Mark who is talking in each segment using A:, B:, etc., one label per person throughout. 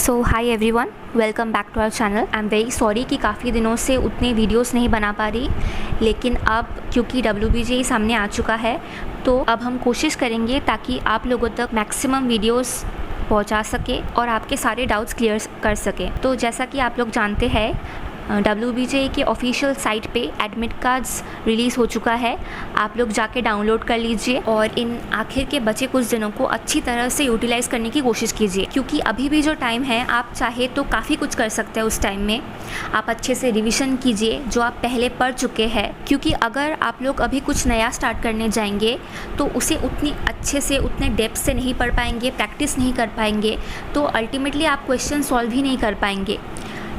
A: So hi everyone, welcome back to our channel. I am very sorry कि काफ़ी दिनों से उतने वीडियोस नहीं बना पा रही, लेकिन अब क्योंकि WBJ सामने आ चुका है तो अब हम कोशिश करेंगे ताकि आप लोगों तक मैक्सिमम वीडियोस पहुंचा सके और आपके सारे डाउट्स क्लियर कर सके। तो जैसा कि आप लोग जानते हैं, WBJ के ऑफिशियल साइट पे एडमिट कार्ड्स रिलीज़ हो चुका है। आप लोग जाके डाउनलोड कर लीजिए और इन आखिर के बचे कुछ दिनों को अच्छी तरह से यूटिलाइज़ करने की कोशिश कीजिए, क्योंकि अभी भी जो टाइम है आप चाहे तो काफ़ी कुछ कर सकते हैं। उस टाइम में आप अच्छे से रिविज़न कीजिए जो आप पहले पढ़ चुके हैं, क्योंकि अगर आप लोग अभी कुछ नया स्टार्ट करने जाएंगे तो उसे उतनी अच्छे से उतने डेप्थ से नहीं पढ़ पाएंगे, प्रैक्टिस नहीं कर पाएंगे, तो अल्टीमेटली आप क्वेश्चन सॉल्व ही नहीं कर पाएंगे।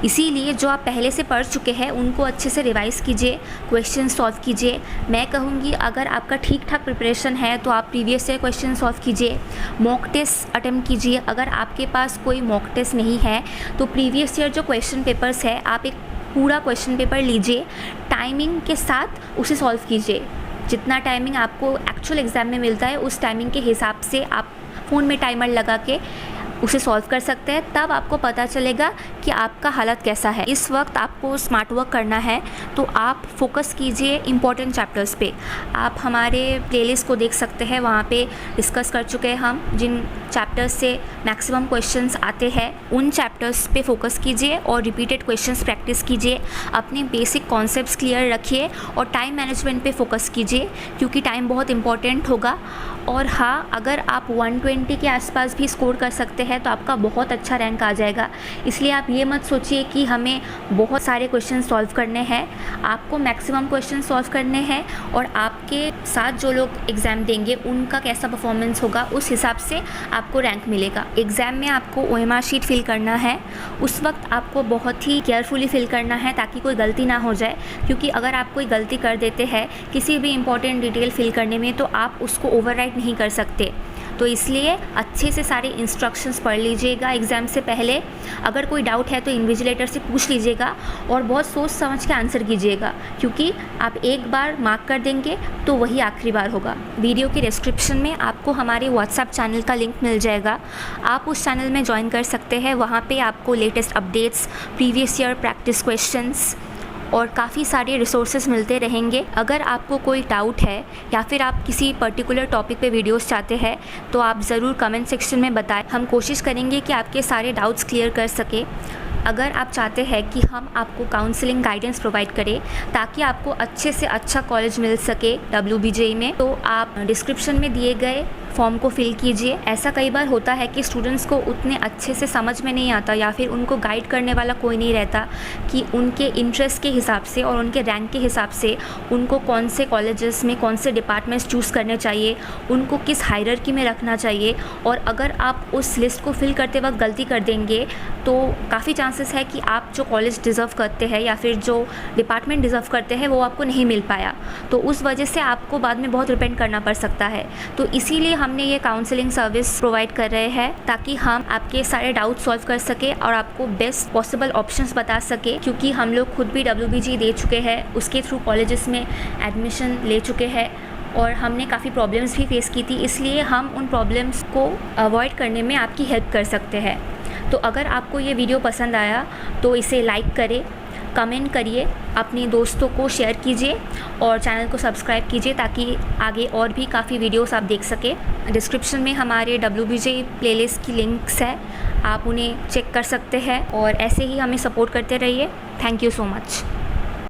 A: इसीलिए जो आप पहले से पढ़ चुके हैं उनको अच्छे से रिवाइज़ कीजिए, क्वेश्चन सॉल्व कीजिए। मैं कहूँगी अगर आपका ठीक ठाक प्रिपरेशन है तो आप प्रीवियस ईयर क्वेश्चन सॉल्व कीजिए, मॉक टेस्ट अटेम्प्ट कीजिए। अगर आपके पास कोई मॉक टेस्ट नहीं है तो प्रीवियस ईयर जो क्वेश्चन पेपर्स है आप एक पूरा क्वेश्चन पेपर लीजिए, टाइमिंग के साथ उसे सॉल्व कीजिए। जितना टाइमिंग आपको एक्चुअल एग्ज़ाम में मिलता है उस टाइमिंग के हिसाब से आप फ़ोन में टाइमर लगा के उसे सॉल्व कर सकते हैं, तब आपको पता चलेगा कि आपका हालत कैसा है। इस वक्त आपको स्मार्ट वर्क करना है तो आप फोकस कीजिए इम्पॉर्टेंट चैप्टर्स पे। आप हमारे प्लेलिस्ट को देख सकते हैं, वहाँ पे डिस्कस कर चुके हैं हम जिन चैप्टर्स से मैक्सिमम क्वेश्चंस आते हैं उन चैप्टर्स पे फोकस कीजिए और रिपीटेड क्वेश्चंस प्रैक्टिस कीजिए। अपने बेसिक कॉन्सेप्ट्स क्लियर रखिए और टाइम मैनेजमेंट पे फोकस कीजिए, क्योंकि टाइम बहुत इंपॉर्टेंट होगा। और हाँ, अगर आप 120 के आसपास भी स्कोर कर सकते हैं तो आपका बहुत अच्छा रैंक आ जाएगा। इसलिए आप ये मत सोचिए कि हमें बहुत सारे क्वेश्चन सॉल्व करने हैं, आपको मैक्सिमम क्वेश्चन सॉल्व करने हैं और आपके साथ जो लोग एग्ज़ाम देंगे उनका कैसा परफॉर्मेंस होगा उस हिसाब से आपको रैंक मिलेगा। एग्ज़ाम में आपको OMR शीट फिल करना है, उस वक्त आपको बहुत ही केयरफुली फिल करना है ताकि कोई गलती ना हो जाए, क्योंकि अगर आप कोई गलती कर देते हैं किसी भी इंपॉर्टेंट डिटेल फिल करने में तो आप उसको ओवरराइट नहीं कर सकते। तो इसलिए अच्छे से सारे इंस्ट्रक्शंस पढ़ लीजिएगा एग्ज़ाम से पहले। अगर कोई डाउट है तो इन्विजिलेटर से पूछ लीजिएगा और बहुत सोच समझ के आंसर कीजिएगा, क्योंकि आप एक बार मार्क कर देंगे तो वही आखिरी बार होगा। वीडियो के डिस्क्रिप्शन में आपको हमारे व्हाट्सएप चैनल का लिंक मिल जाएगा, आप उस चैनल में ज्वाइन कर सकते हैं। वहाँ पे आपको latest updates, previous year practice questions और काफ़ी सारे रिसोर्सेज मिलते रहेंगे। अगर आपको कोई डाउट है या फिर आप किसी पर्टिकुलर टॉपिक पे वीडियोस चाहते हैं तो आप ज़रूर कमेंट सेक्शन में बताएं। हम कोशिश करेंगे कि आपके सारे डाउट्स क्लियर कर सके। अगर आप चाहते हैं कि हम आपको काउंसलिंग गाइडेंस प्रोवाइड करें ताकि आपको अच्छे से अच्छा कॉलेज मिल सके WBJ में, तो आप डिस्क्रिप्शन में दिए गए फॉर्म को फिल कीजिए। ऐसा कई बार होता है कि स्टूडेंट्स को उतने अच्छे से समझ में नहीं आता या फिर उनको गाइड करने वाला कोई नहीं रहता कि उनके इंटरेस्ट के हिसाब से और उनके रैंक के हिसाब से उनको कौन से कॉलेजेस में कौन से डिपार्टमेंट्स चूज़ करने चाहिए, उनको किस हायरार्की में रखना चाहिए। और अगर आप उस लिस्ट को फिल करते वक्त गलती कर देंगे तो काफ़ी चांसेस है कि आप जो कॉलेज डिज़र्व करते हैं या फिर जो डिपार्टमेंट डिज़र्व करते हैं वो आपको नहीं मिल पाया, तो उस वजह से आपको बाद में बहुत रिपेंट करना पड़ सकता है। तो इसीलिए हमने ये काउंसलिंग सर्विस प्रोवाइड कर रहे हैं ताकि हम आपके सारे डाउट सॉल्व कर सके और आपको बेस्ट पॉसिबल ऑप्शंस बता सके, क्योंकि हम लोग खुद भी WBJ दे चुके हैं, उसके थ्रू कॉलेजेस में एडमिशन ले चुके हैं और हमने काफ़ी प्रॉब्लम्स भी फेस की थी। इसलिए हम उन प्रॉब्लम्स को अवॉइड करने में आपकी हेल्प कर सकते हैं। तो अगर आपको ये वीडियो पसंद आया तो इसे लाइक करें, कमेंट करिए, अपने दोस्तों को शेयर कीजिए और चैनल को सब्सक्राइब कीजिए ताकि आगे और भी काफ़ी वीडियोस आप देख सकें। डिस्क्रिप्शन में हमारे WBJ प्लेलिस्ट की लिंक्स है, आप उन्हें चेक कर सकते हैं और ऐसे ही हमें सपोर्ट करते रहिए। Thank you so much.